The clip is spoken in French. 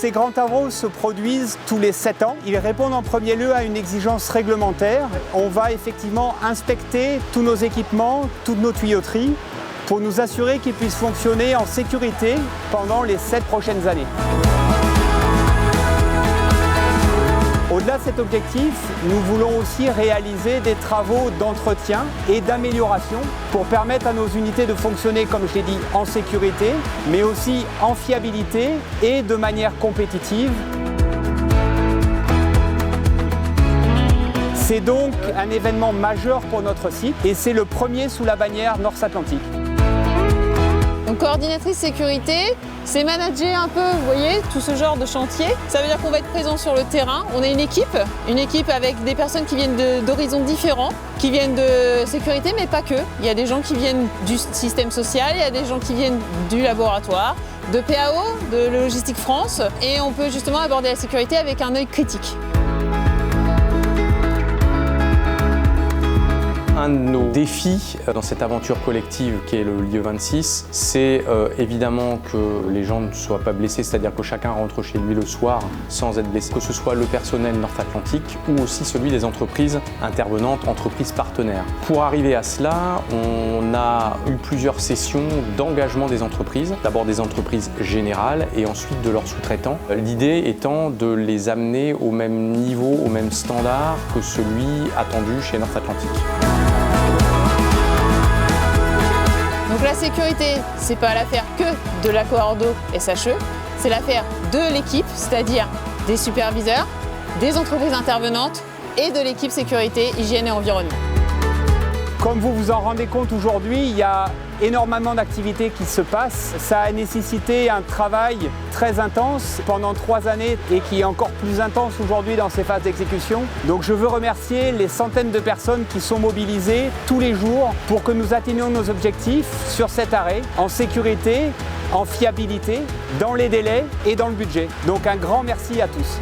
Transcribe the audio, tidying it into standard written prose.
Ces grands travaux se produisent tous les 7 ans. Ils répondent en premier lieu à une exigence réglementaire. On va effectivement inspecter tous nos équipements, toutes nos tuyauteries, pour nous assurer qu'ils puissent fonctionner en sécurité pendant les 7 prochaines années. Au-delà de cet objectif, nous voulons aussi réaliser des travaux d'entretien et d'amélioration pour permettre à nos unités de fonctionner, comme je l'ai dit, en sécurité, mais aussi en fiabilité et de manière compétitive. C'est donc un événement majeur pour notre site et c'est le premier sous la bannière North Atlantic. Donc coordinatrice sécurité, c'est manager un peu, vous voyez, tout ce genre de chantier. Ça veut dire qu'on va être présent sur le terrain. On est une équipe avec des personnes qui viennent d'horizons différents, qui viennent de sécurité, mais pas que. Il y a des gens qui viennent du système social, il y a des gens qui viennent du laboratoire, de PAO, de Logistique France, et on peut justement aborder la sécurité avec un œil critique. Un de nos défis dans cette aventure collective qui est le lieu 26, c'est évidemment que les gens ne soient pas blessés, c'est-à-dire que chacun rentre chez lui le soir sans être blessé, que ce soit le personnel North Atlantic ou aussi celui des entreprises intervenantes, entreprises partenaires. Pour arriver à cela, on a eu plusieurs sessions d'engagement des entreprises, d'abord des entreprises générales et ensuite de leurs sous-traitants. L'idée étant de les amener au même niveau, au même standard que celui attendu chez North Atlantic. Donc la sécurité, c'est pas l'affaire que de l'Aquardo SHE, c'est l'affaire de l'équipe, c'est-à-dire des superviseurs, des entreprises intervenantes et de l'équipe sécurité, hygiène et environnement. Comme vous vous en rendez compte aujourd'hui, il y a énormément d'activités qui se passent. Ça a nécessité un travail très intense pendant 3 années et qui est encore plus intense aujourd'hui dans ces phases d'exécution. Donc je veux remercier les centaines de personnes qui sont mobilisées tous les jours pour que nous atteignions nos objectifs sur cet arrêt en sécurité, en fiabilité, dans les délais et dans le budget. Donc un grand merci à tous.